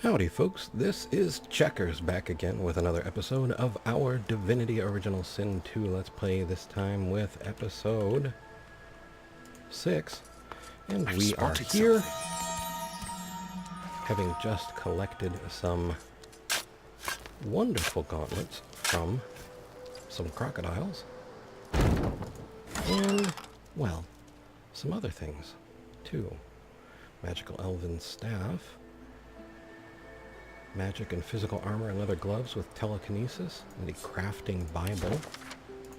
Howdy folks, this is Checkers back again with another episode of our Divinity Original Sin 2 Let's Play, this time with episode 6. And we are here, having just collected some wonderful gauntlets from some crocodiles. And, well, some other things, too. Magical elven staff. Magic and physical armor and leather gloves with telekinesis, and a crafting Bible,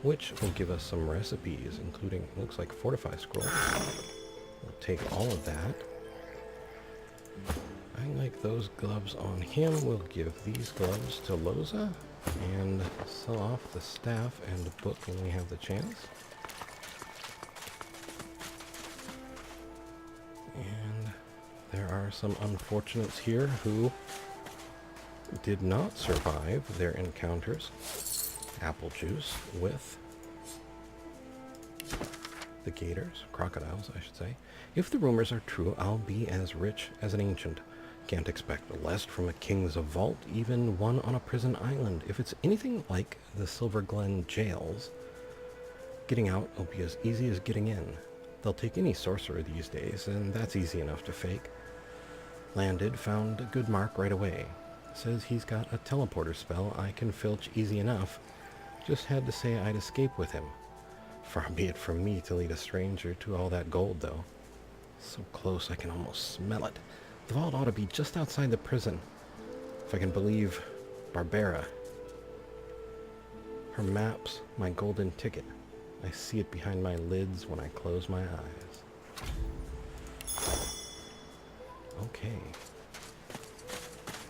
which will give us some recipes, including, looks like fortify scroll. We'll take all of that. I like those gloves on him. We'll give these gloves to Loza, and sell off the staff and the book when we have the chance. And there are some unfortunates here who did not survive their encounters, apple juice, with the gators, crocodiles, I should say. If the rumors are true, I'll be as rich as an ancient. Can't expect less from a king's vault, even one on a prison island. If it's anything like the Silver Glen jails, getting out will be as easy as getting in. They'll take any sorcerer these days, and that's easy enough to fake. Landed, found a good mark right away. Says he's got a teleporter spell I can filch easy enough. Just had to say I'd escape with him. Far be it from me to lead a stranger to all that gold, though. So close I can almost smell it. The vault ought to be just outside the prison, if I can believe Barbara. Her map's my golden ticket. I see it behind my lids when I close my eyes. Okay.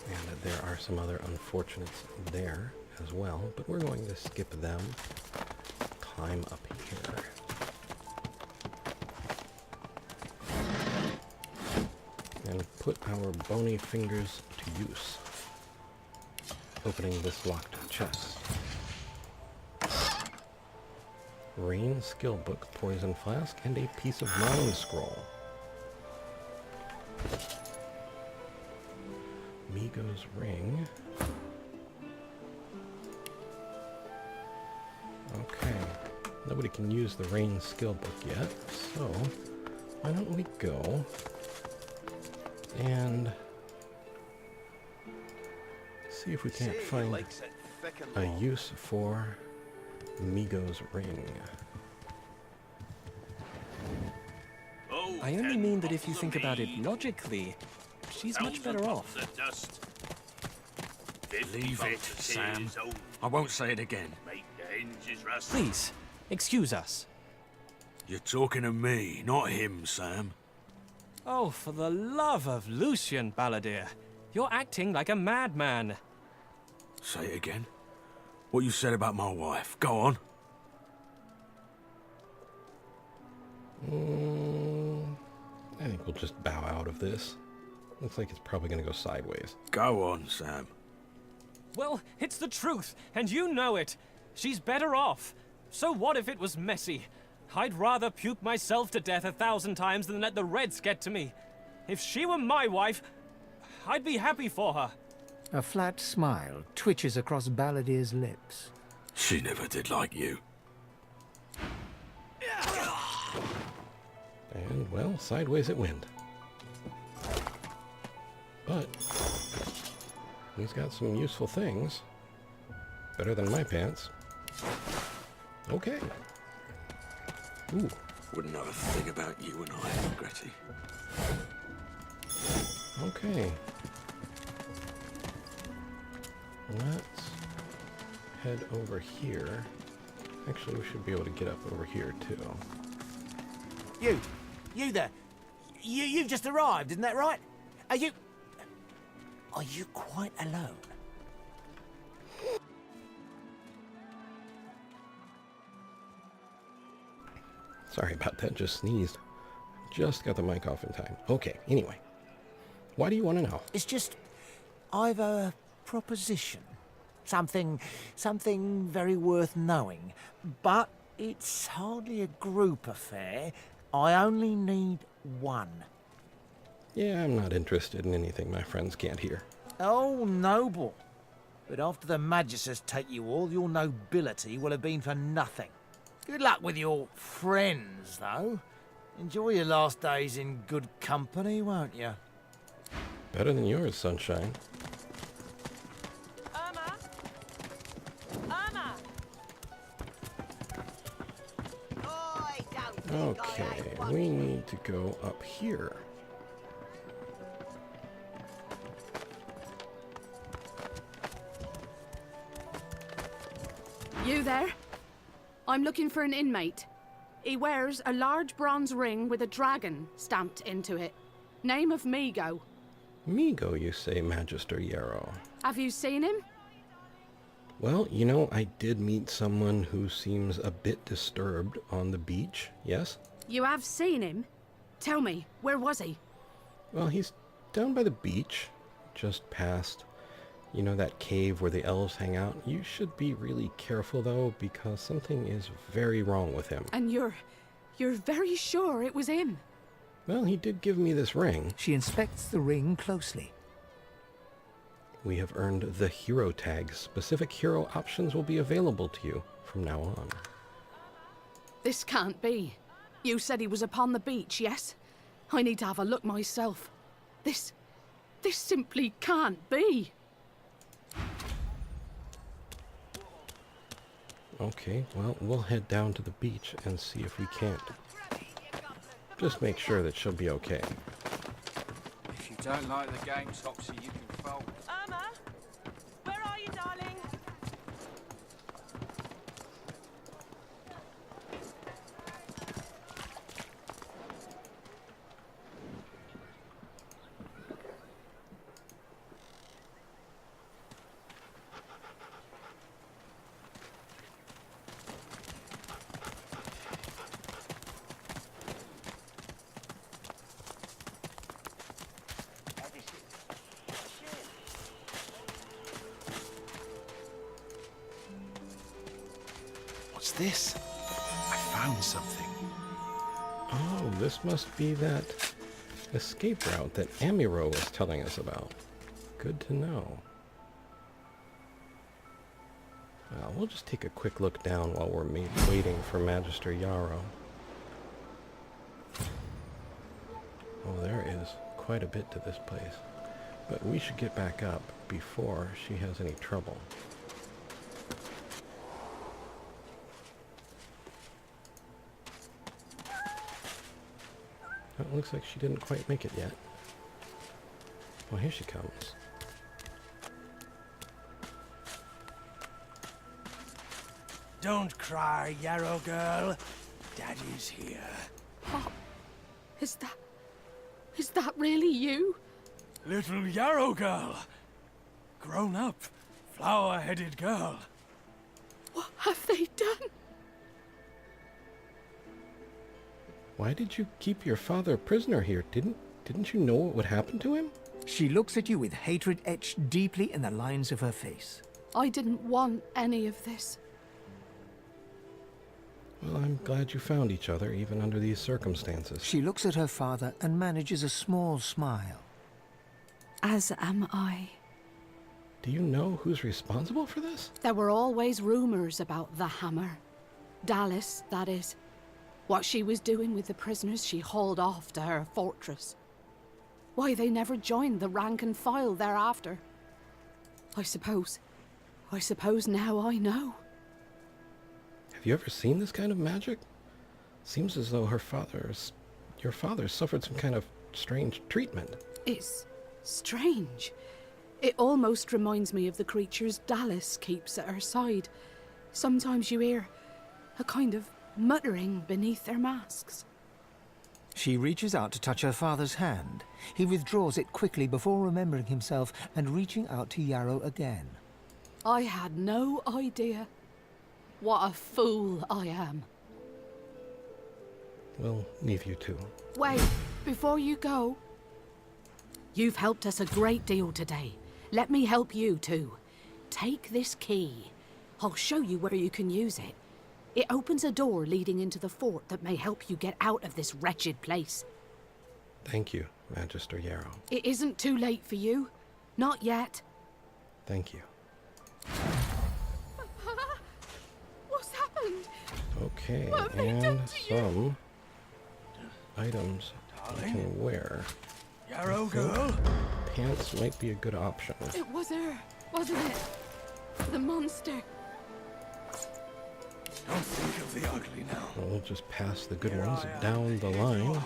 And there are some other unfortunates there as well, but we're going to skip them. Climb up here. And put our bony fingers to use. Opening this locked chest. Rain skill book, poison flask, and a piece of mind scroll. Migo's ring. Okay. Nobody can use the rain skill book yet, so why don't we go and see if we can't find a use for Migo's ring. I only mean that if you think about it logically, she's much better off. Leave it, Sam. I won't say it again. Please, excuse us. You're talking to me, not him, Sam. Oh, for the love of Lucian, Balladeer. You're acting like a madman. Say it again. What you said about my wife. Go on. I think we'll just bow out of this. Looks like it's probably going to go sideways. Go on, Sam. Well, it's the truth, and you know it. She's better off. So what if it was messy? I'd rather puke myself to death 1,000 times than let the Reds get to me. If she were my wife, I'd be happy for her. A flat smile twitches across Balladeer's lips. She never did like you. And, well, sideways it went. But he's got some useful things. Better than my pants. Okay. Ooh. Wouldn't know a thing about you and I, Gretty. Okay. Let's head over here. Actually, we should be able to get up over here, too. You there. You've just arrived, isn't that right? Are you quite alone? Sorry about that, just sneezed. Just got the mic off in time. Okay, anyway. Why do you want to know? It's just, I've a proposition. Something very worth knowing. But it's hardly a group affair. I only need one. Yeah, I'm not interested in anything my friends can't hear. Oh, noble. But after the Magisters take you all, your nobility will have been for nothing. Good luck with your friends, though. Enjoy your last days in good company, won't you? Better than yours, sunshine. Irma? Irma? Okay, we need to go up here. You there? I'm looking for an inmate. He wears a large bronze ring with a dragon stamped into it. Name of Migo. Migo, you say, Magister Yarrow. Have you seen him? Well, you know, I did meet someone who seems a bit disturbed on the beach, yes? You have seen him? Tell me, where was he? Well, he's down by the beach, just past, you know, that cave where the elves hang out. You should be really careful, though, because something is very wrong with him. And you're very sure it was him? Well, he did give me this ring. She inspects the ring closely. We have earned the hero tag. Specific hero options will be available to you from now on. This can't be. You said he was upon the beach, yes? I need to have a look myself. This simply can't be. Okay, well, we'll head down to the beach and see if we can't. Just make sure that she'll be okay. If you don't like the game, Topsy, you can fold. Irma? Where are you, darling? What's this? I found something. Oh, this must be that escape route that Amiro was telling us about. Good to know. Well, we'll just take a quick look down while we're waiting for Magister Yarrow. Oh, there is quite a bit to this place. But we should get back up before she has any trouble. It looks like she didn't quite make it yet. Well, here she comes. Don't cry, Yarrow girl. Daddy's here. Oh, is that really you? Little Yarrow girl. Grown up, flower-headed girl. What have they done? Why did you keep your father a prisoner here? Didn't you know what would happen to him? She looks at you with hatred etched deeply in the lines of her face. I didn't want any of this. Well, I'm glad you found each other, even under these circumstances. She looks at her father and manages a small smile. As am I. Do you know who's responsible for this? There were always rumors about the Hammer. Dallas, that is. What she was doing with the prisoners she hauled off to her fortress. Why they never joined the rank and file thereafter. I suppose now I know. Have you ever seen this kind of magic? Seems as though your father suffered some kind of strange treatment. It's strange. It almost reminds me of the creatures Dallas keeps at her side. Sometimes you hear a kind of muttering beneath their masks. She reaches out to touch her father's hand. He withdraws it quickly before remembering himself and reaching out to Yarrow again. I had no idea. What a fool I am. We'll leave you two. Wait, before you go. You've helped us a great deal today. Let me help you too. Take this key. I'll show you where you can use it. It opens a door leading into the fort that may help you get out of this wretched place. Thank you, Magister Yarrow. It isn't too late for you. Not yet. Thank you. What's happened? Okay, What have they and done to you? some items I can wear. Yarrow girl? Pants might be a good option. It was her, wasn't it? The monster. Don't think of the ugly now. We'll just pass the good Here ones I am. down the Here you line. are.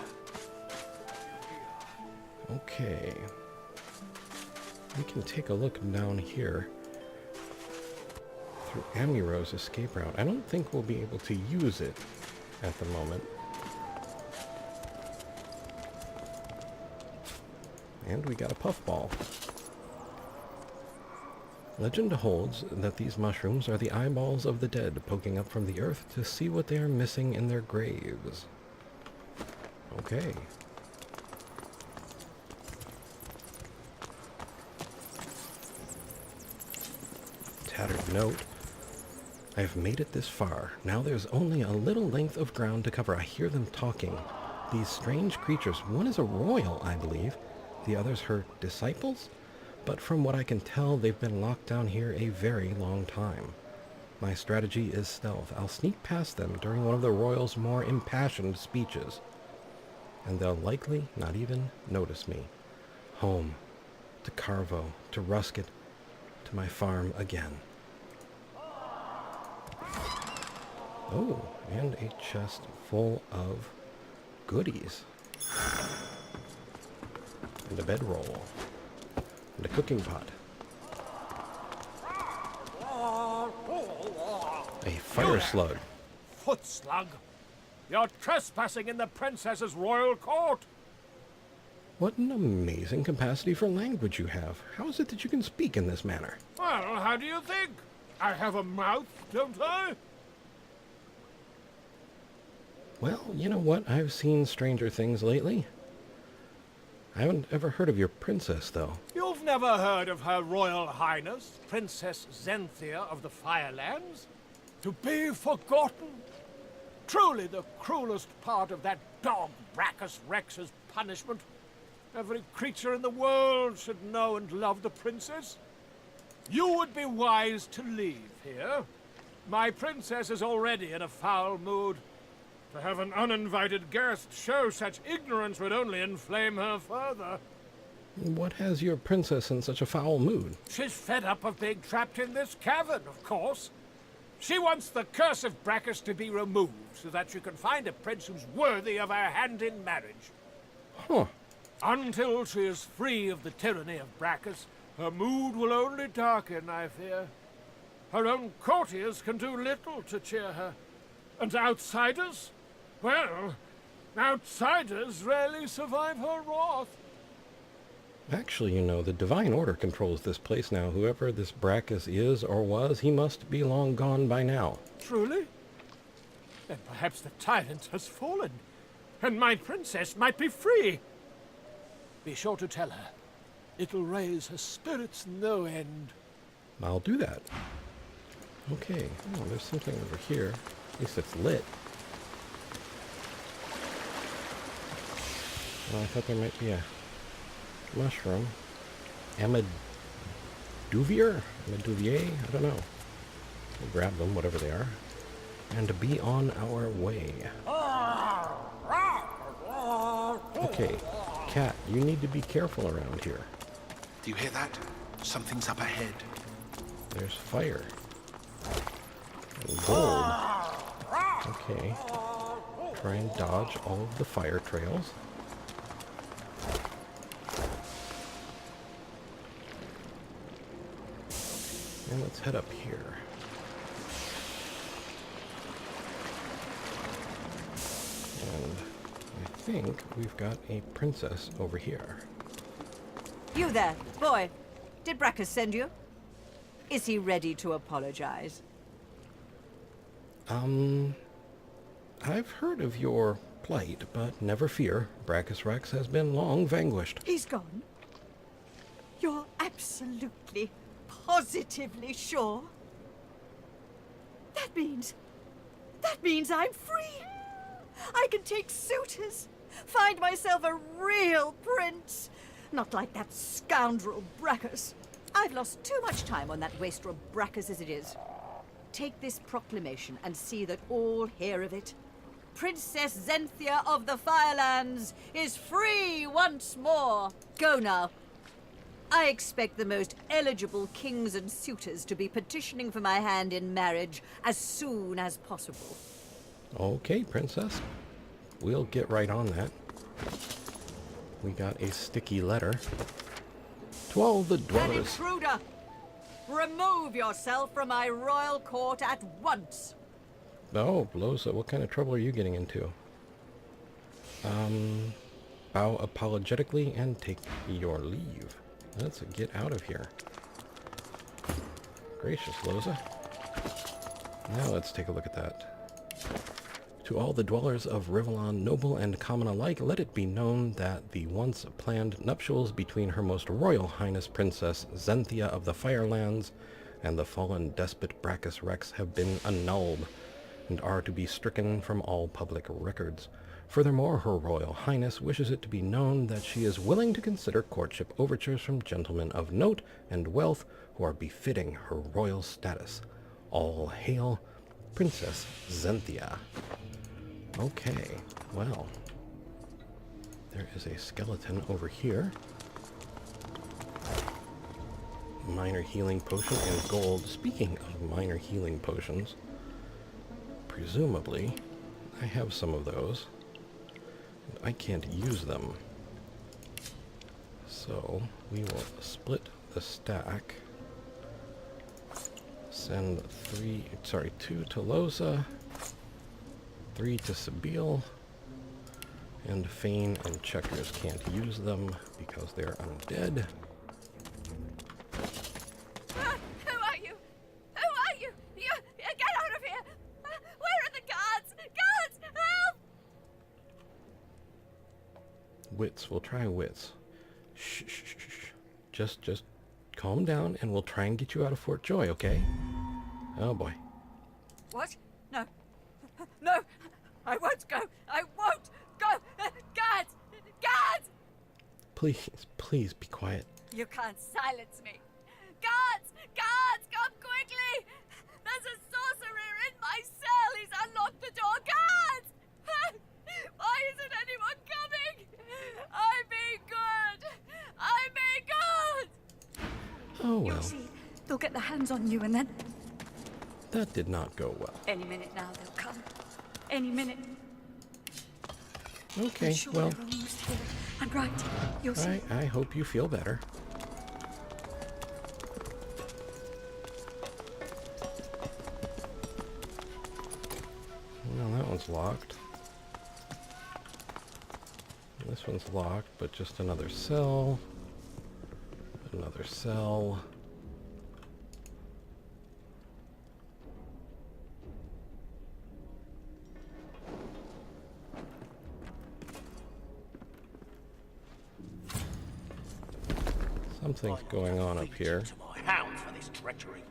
Okay. We can take a look down here through Amuro's escape route. I don't think we'll be able to use it at the moment. And we got a puffball. Legend holds that these mushrooms are the eyeballs of the dead poking up from the earth to see what they are missing in their graves. Okay. Tattered note. I have made it this far. Now there's only a little length of ground to cover. I hear them talking. These strange creatures. One is a royal, I believe. The others her disciples? But from what I can tell, they've been locked down here a very long time. My strategy is stealth. I'll sneak past them during one of the royals' more impassioned speeches. And they'll likely not even notice me. Home. To Carvo. To Rusket. To my farm again. Oh, and a chest full of goodies. And a bedroll. And a cooking pot. A fire slug. Foot slug! You're trespassing in the princess's royal court! What an amazing capacity for language you have. How is it that you can speak in this manner? Well, how do you think? I have a mouth, don't I? Well, you know what? I've seen stranger things lately. I haven't ever heard of your princess, though. You've never heard of Her Royal Highness, Princess Zenthia of the Firelands? To be forgotten? Truly the cruelest part of that dog Brachus Rex's punishment. Every creature in the world should know and love the princess. You would be wise to leave here. My princess is already in a foul mood. To have an uninvited guest show such ignorance would only inflame her further. What has your princess in such a foul mood? She's fed up of being trapped in this cavern, of course. She wants the curse of Brachus to be removed so that she can find a prince who's worthy of her hand in marriage. Huh. Until she is free of the tyranny of Brachus, her mood will only darken, I fear. Her own courtiers can do little to cheer her. And outsiders? Well, outsiders rarely survive her wrath. Actually, you know, the Divine Order controls this place now. Whoever this Brachus is or was, he must be long gone by now. Truly? Then perhaps the tyrant has fallen, and my princess might be free. Be sure to tell her. It'll raise her spirits no end. I'll do that. Okay. Oh, there's something over here. At least it's lit. Well, I thought there might be a mushroom. Amaduvier? Amaduvier? I don't know. We'll grab them, whatever they are. And be on our way. Okay. Cat, you need to be careful around here. Do you hear that? Something's up ahead. There's fire. And gold. Okay. Try and dodge all of the fire trails. And let's head up here. And I think we've got a princess over here. You there, boy. Did Brachus send you? Is he ready to apologize? I've heard of your plight, but never fear. Brachus Rex has been long vanquished. He's gone? You're absolutely, positively sure? That means I'm free. I can take suitors, find myself a real prince, Not like that scoundrel Brackus. I've lost too much time on that wastrel Brackus as it is. Take this proclamation and see that all hear of it. Princess Zenthia of the Firelands is free once more. Go now. I expect the most eligible kings and suitors to be petitioning for my hand in marriage as soon as possible. Okay, princess. We'll get right on that. We got a sticky letter. To all the An dwellers. intruder! Remove yourself from my royal court at once! Oh, Bloza, what kind of trouble are you getting into? Bow apologetically and take your leave. Let's get out of here. Gracious, Loza. Now let's take a look at that. To all the dwellers of Rivellon, noble and common alike, let it be known that the once planned nuptials between Her Most Royal Highness Princess Zenthia of the Firelands and the fallen despot Brackus Rex have been annulled and are to be stricken from all public records. Furthermore, Her Royal Highness wishes it to be known that she is willing to consider courtship overtures from gentlemen of note and wealth who are befitting her royal status. All hail Princess Zenthia. Okay, well, there is a skeleton over here. Minor healing potion and gold. Speaking of minor healing potions, presumably I have some of those. And I can't use them. So we will split the stack. Send 2 to Loza. 3 to Sabile, and Fane and Checkers can't use them because they're undead. Who are you? Who are you? You get out of here! Where are the guards? Guards, help! Wits, we'll try wits. Shh, shh, shh, shh. Just calm down and we'll try and get you out of Fort Joy, okay? Oh boy. What? No. No! I won't go! I won't go! Guards! Guards! Please be quiet. You can't silence me! Guards! Guards! Come quickly! There's a sorcerer in my cell! He's unlocked the door! Guards! Why isn't anyone coming? I'm being good! I'm being good! Oh well. You'll see. They'll get their hands on you and then... That did not go well. Any minute now they'll come. Any minute. Okay, I'm sure well, they're almost here. I'm right. You'll see. I hope you feel better. Well, that one's locked. This one's locked, but just another cell. Another cell. Something's going on up here. To my hounds for this treachery.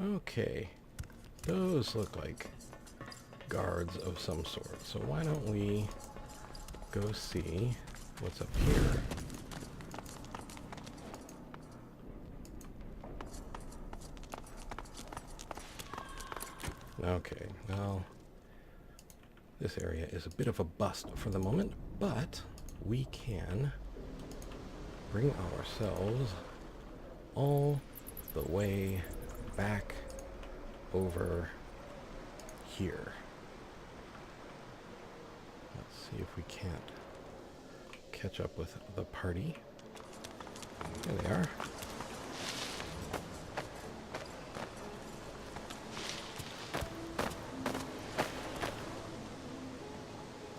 Okay. Those look like guards of some sort. So why don't we go see what's up here? Okay, well, this area is a bit of a bust for the moment, but we can bring ourselves all the way back over here. Let's see if we can't catch up with the party. There they are.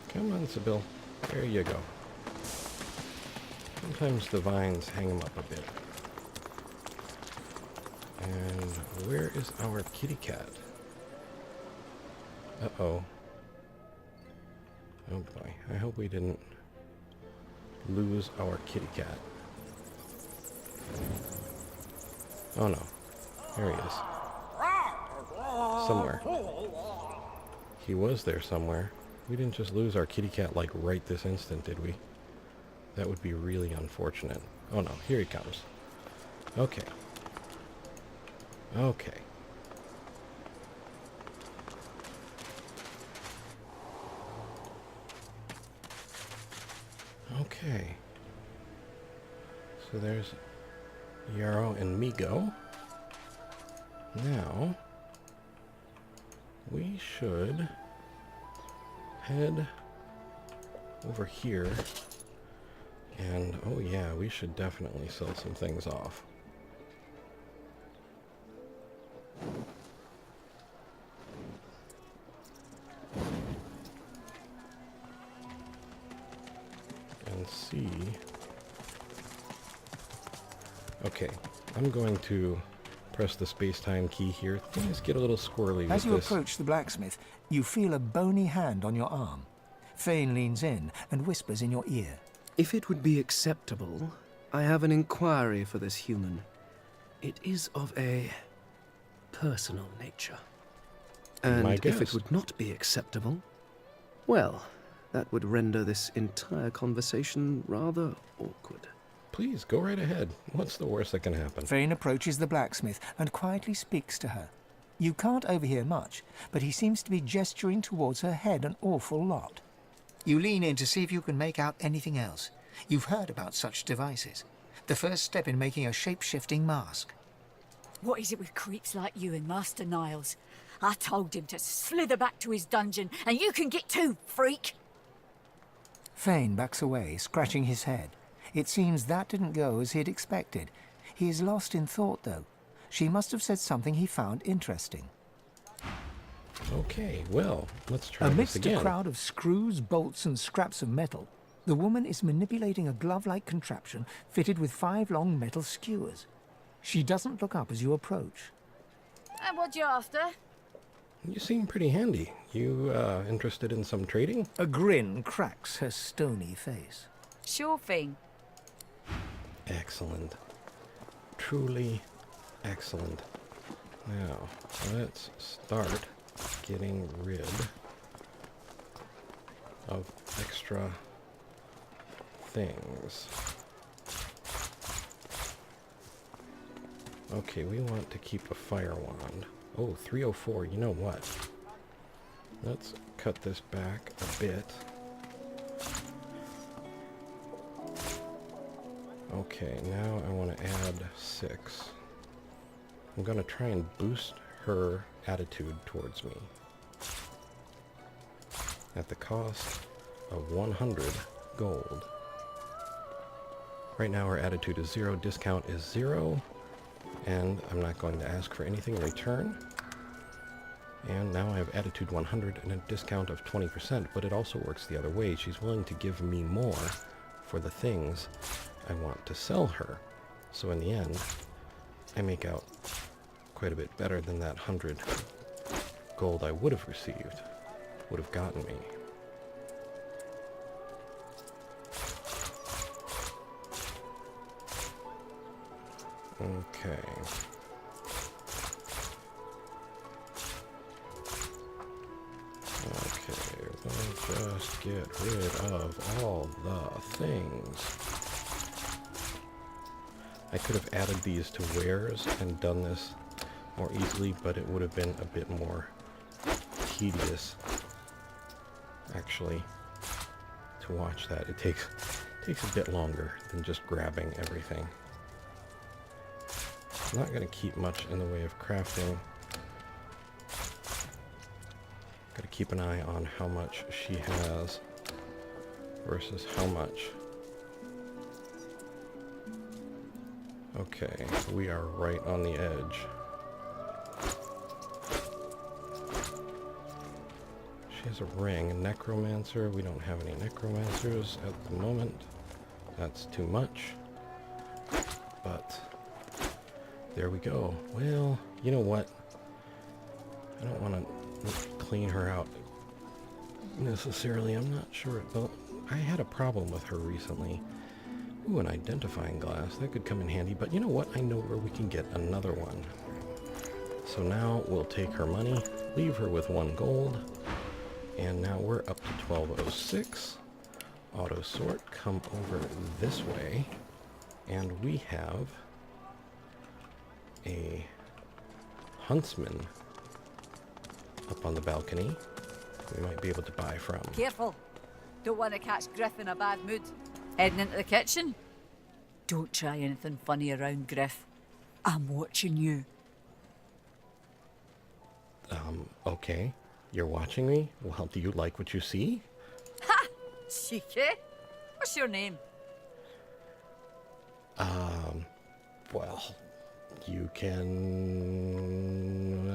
Come on, Sabile. There you go. Sometimes the vines hang them up a bit. And where is our kitty cat? Uh-oh. Oh boy. I hope we didn't lose our kitty cat. Oh no. There he is. Somewhere. He was there somewhere. We didn't just lose our kitty cat like right this instant, did we? That would be really unfortunate. Oh no, here he comes. Okay. Okay. Okay. So there's Yarrow and Migo. Now, we should head over here. And, oh yeah, we should definitely sell some things off. And see. Okay, I'm going to press the space-time key here. Things get a little squirrely As with you this. approach the blacksmith, you feel a bony hand on your arm. Fane leans in and whispers in your ear. If it would be acceptable, I have an inquiry for this human. It is of a personal nature. And My if guess. it would not be acceptable, well, that would render this entire conversation rather awkward. Please, go right ahead. What's the worst that can happen? Fane approaches the blacksmith and quietly speaks to her. You can't overhear much, but he seems to be gesturing towards her head an awful lot. You lean in to see if you can make out anything else. You've heard about such devices. The first step in making a shape-shifting mask. What is it with creeps like you and Master Niles? I told him to slither back to his dungeon, and you can get too, freak! Fane backs away, scratching his head. It seems that didn't go as he'd expected. He is lost in thought, though. She must have said something he found interesting. Okay, well, let's try this Amidst again. a crowd of screws, bolts, and scraps of metal, the woman is manipulating a glove-like contraption fitted with 5 long metal skewers. She doesn't look up as you approach. And what you after? You seem pretty handy. You, interested in some trading? A grin cracks her stony face. Sure thing. Excellent. Truly excellent. Now, let's start getting rid of extra things. Okay, we want to keep a fire wand. Oh, 304, you know what? Let's cut this back a bit. Okay, now I want to add 6. I'm going to try and boost her attitude towards me at the cost of 100 gold. Right now her attitude is 0, discount is 0, and I'm not going to ask for anything in return. And now I have attitude 100 and a discount of 20%, but it also works the other way. She's willing to give me more for the things I want to sell her. So in the end, I make out quite a bit better than that 100 gold I would have received, would have gotten me. Okay. Okay, we'll just get rid of all the things. I could have added these to wares and done this more easily, but it would have been a bit more tedious, actually, to watch that. It takes a bit longer than just grabbing everything. I'm not going to keep much in the way of crafting. Got to keep an eye on how much she has versus how much. Okay, we are right on the edge. She has a ring. Necromancer. We don't have any necromancers at the moment. That's too much. But there we go. Well, you know what? I don't want to clean her out necessarily. I'm not sure. Well, I had a problem with her recently. Ooh, an identifying glass. That could come in handy. But you know what? I know where we can get another one. So now we'll take her money, leave her with 1 gold, And now we're up to 1206. Auto sort, come over this way. And we have a huntsman up on the balcony we might be able to buy from. Careful. Don't want to catch Griff in a bad mood. Heading into the kitchen? Don't try anything funny around Griff. I'm watching you. Okay. You're watching me? Well, do you like what you see? Ha! Cheeky. What's your name? Well, you can...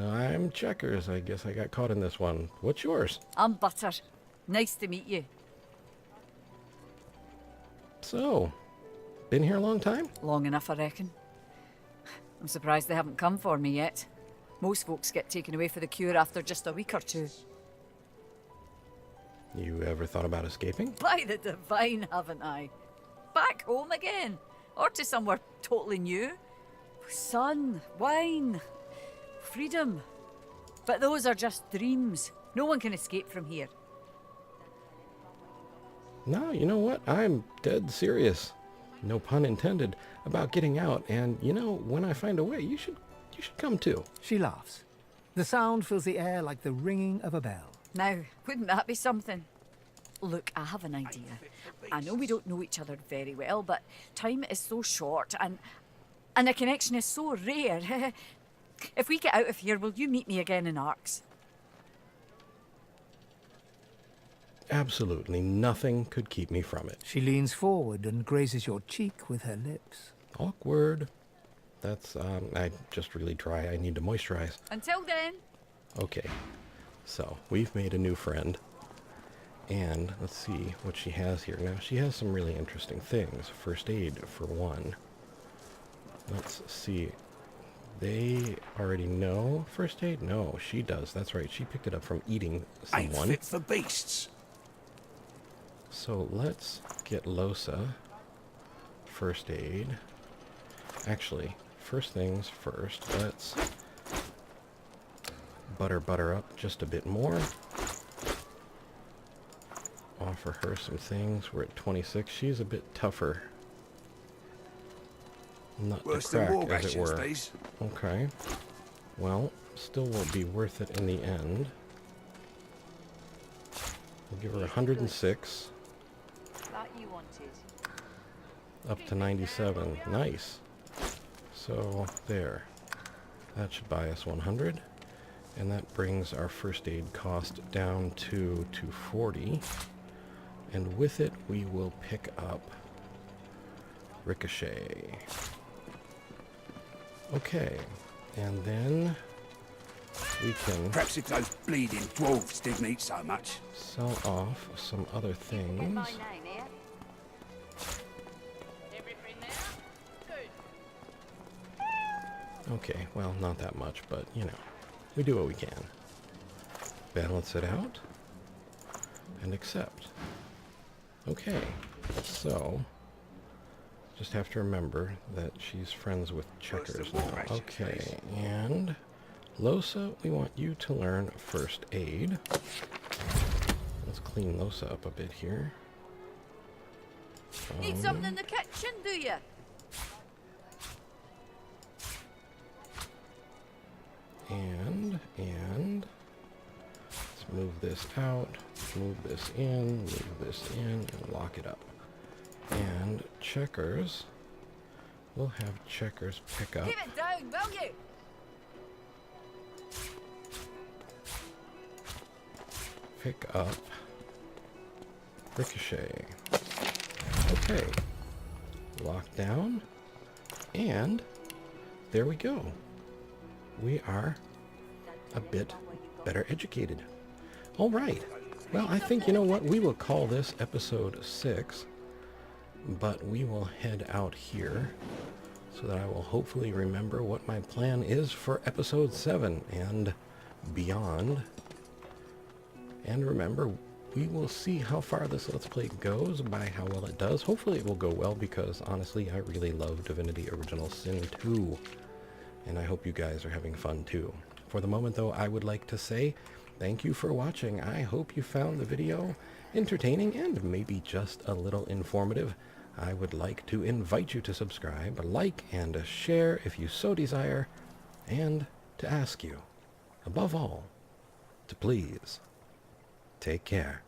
I'm Checkers. I guess I got caught in this one. What's yours? I'm Butter. Nice to meet you. So, been here a long time? Long enough, I reckon. I'm surprised they haven't come for me yet. Most folks get taken away for the cure after just a week or two. You ever thought about escaping? By the divine, haven't I? Back home again. Or to somewhere totally new. Sun, wine, freedom. But those are just dreams. No one can escape from here. No, you know what? I'm dead serious. No pun intended about getting out. And you know, when I find a way, you should come too. She laughs. The sound fills the air like the ringing of a bell. Now, wouldn't that be something? Look, I have an idea. I know we don't know each other very well, but time is so short and a connection is so rare. If we get out of here, will you meet me again in Arx? Absolutely nothing could keep me from it. She leans forward and grazes your cheek with her lips. Awkward. That's, I just really dry. I need to moisturize. Until then. Okay. So, we've made a new friend. And let's see what she has here. Now, she has some really interesting things. First aid, for one. Let's see. They already know first aid? No, she does. That's right. She picked it up from eating someone. Ain't fit for beasts. So, let's get Losa first aid. Actually, first things first. Let's butter up just a bit more. Offer her some things. We're at 26. She's a bit tougher. Not to crack, as it were. Okay. Well, still will be worth it in the end. We'll give her 106. That you wanted. Up to 97. Nice. So, there. That should buy us 100. And that brings our first aid cost down to 240. And with it, we will pick up Ricochet. Okay. And then we can... Perhaps if those bleeding dwarves didn't eat so much. Sell off some other things. Okay, well, not that much, but, you know, we do what we can. Balance it out. And accept. Okay, so... just have to remember that she's friends with Checkers now. Okay, and... Losa, we want you to learn first aid. Let's clean Losa up a bit here. Need something in the kitchen, do you? And let's move this out, move this in, and lock it up. And Checkers, we'll have Checkers pick up. Keep it down, will you? Pick up Ricochet. Okay. Lock down. And there we go. We are a bit better educated. All right. Well, I think, you know what? We will call this episode 6. But we will head out here so that I will hopefully remember what my plan is for episode 7 and beyond. And remember, we will see how far this Let's Play goes by how well it does. Hopefully it will go well because, honestly, I really love Divinity Original Sin 2. And I hope you guys are having fun too. For the moment, though, I would like to say Thank you for watching. I hope you found the video entertaining and maybe just a little informative. I would like to invite you to subscribe, like, and share if you so desire, and to ask you, above all, to please take care.